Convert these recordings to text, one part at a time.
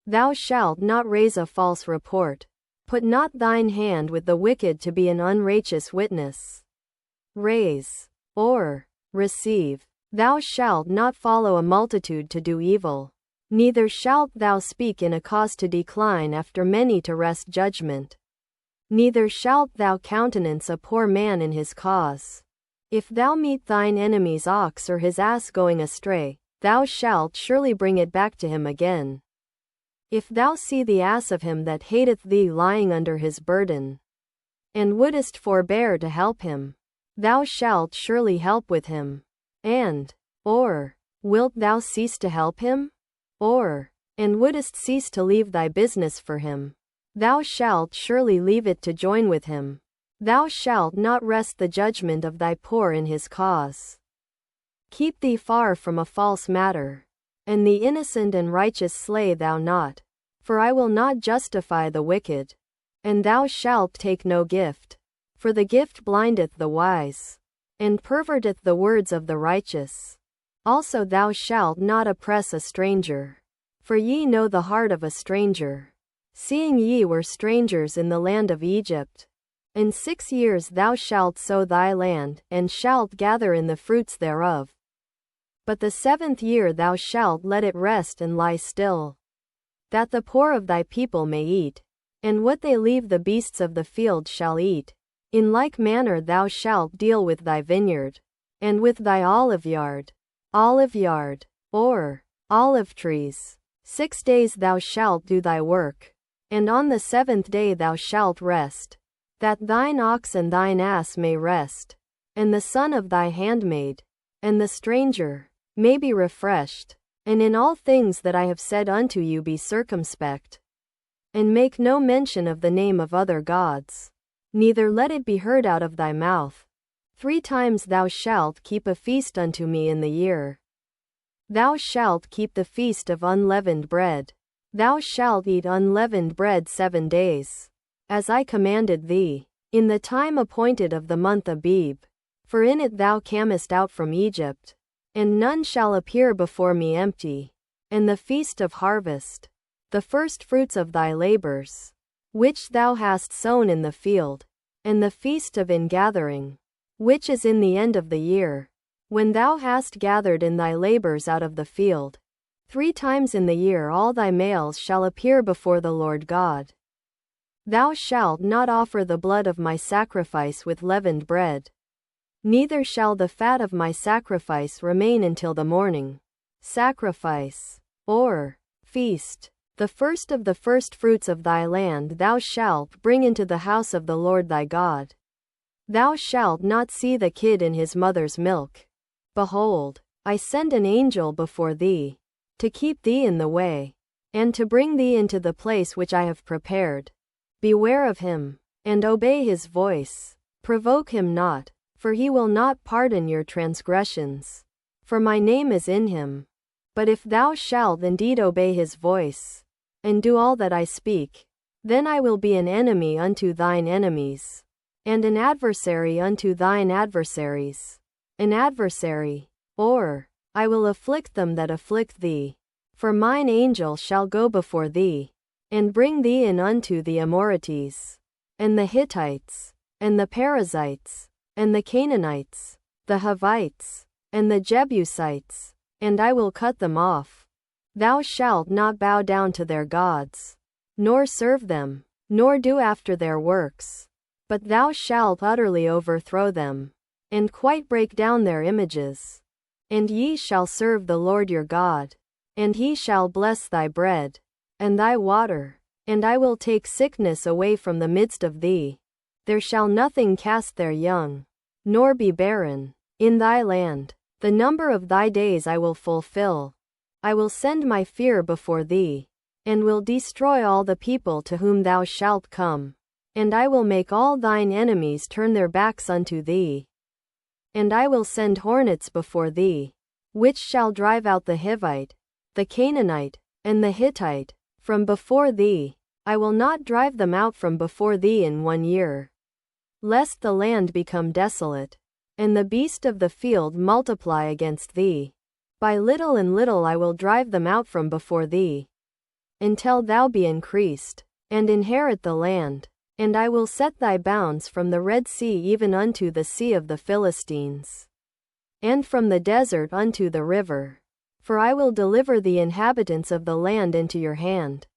Thou shalt not raise a false report. Put not thine hand with the wicked to be an unrighteous witness. Raise, or receive. Thou shalt not follow a multitude to do evil. Neither shalt thou speak in a cause to decline after many to wrest judgment. Neither shalt thou countenance a poor man in his cause. If thou meet thine enemy's ox or his ass going astray, thou shalt surely bring it back to him again. If thou see the ass of him that hateth thee lying under his burden, and wouldest forbear to help him, thou shalt surely help with him. And, or, wilt thou cease to help him? Or, and wouldest cease to leave thy business for him, thou shalt surely leave it to join with him. Thou shalt not wrest the judgment of thy poor in his cause. Keep thee far from a false matter, and the innocent and righteous slay thou not. For I will not justify the wicked. And thou shalt take no gift. For the gift blindeth the wise, and perverteth the words of the righteous. Also thou shalt not oppress a stranger. For ye know the heart of a stranger, seeing ye were strangers in the land of Egypt. In 6 years thou shalt sow thy land, and shalt gather in the fruits thereof. But the 7th year thou shalt let it rest and lie still, that the poor of thy people may eat, and what they leave the beasts of the field shall eat. In like manner thou shalt deal with thy vineyard, and with thy oliveyard, or olive trees. 6 days thou shalt do thy work, and on the 7th day thou shalt rest, that thine ox and thine ass may rest, and the son of thy handmaid, and the stranger, may be refreshed. And in all things that I have said unto you be circumspect, and make no mention of the name of other gods, neither let it be heard out of thy mouth. 3 times thou shalt keep a feast unto me in the year. Thou shalt keep the feast of unleavened bread. Thou shalt eat unleavened bread 7 days, as I commanded thee, in the time appointed of the month Abib. For in it thou camest out from Egypt. And none shall appear before me empty. And the feast of harvest, the first fruits of thy labors, which thou hast sown in the field, and the feast of ingathering, which is in the end of the year, when thou hast gathered in thy labors out of the field. 3 times in the year all thy males shall appear before the Lord God. Thou shalt not offer the blood of my sacrifice with leavened bread. Neither shall the fat of my sacrifice remain until the morning. Sacrifice, or feast, the first of the firstfruits of thy land thou shalt bring into the house of the Lord thy God. Thou shalt not see the kid in his mother's milk. Behold, I send an angel before thee, to keep thee in the way, and to bring thee into the place which I have prepared. Beware of him, and obey his voice. Provoke him not, for he will not pardon your transgressions, for my name is in him. But if thou shalt indeed obey his voice, and do all that I speak, then I will be an enemy unto thine enemies, and an adversary unto thine adversaries. An adversary, or I will afflict them that afflict thee. For mine angel shall go before thee, and bring thee in unto the Amorites, and the Hittites, and the Perizzites, and the Canaanites, the Hivites, and the Jebusites, and I will cut them off. Thou shalt not bow down to their gods, nor serve them, nor do after their works, but thou shalt utterly overthrow them, and quite break down their images. And ye shall serve the Lord your God, and he shall bless thy bread, and thy water, and I will take sickness away from the midst of thee. There shall nothing cast their young, nor be barren, in thy land. The number of thy days I will fulfill. I will send my fear before thee, and will destroy all the people to whom thou shalt come. And I will make all thine enemies turn their backs unto thee. And I will send hornets before thee, which shall drive out the Hivite, the Canaanite, and the Hittite, from before thee. I will not drive them out from before thee in 1 year, lest the land become desolate, and the beast of the field multiply against thee. By little and little I will drive them out from before thee. until thou be increased, and inherit the land. And I will set thy bounds from the Red Sea even unto the sea of the Philistines, and from the desert unto the river. For I will deliver the inhabitants of the land into your hand,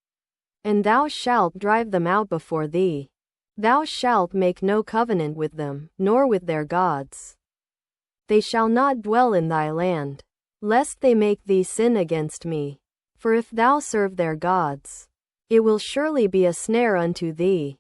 and thou shalt drive them out before thee. Thou shalt make no covenant with them, nor with their gods. They shall not dwell in thy land, lest they make thee sin against me. For if thou serve their gods, it will surely be a snare unto thee.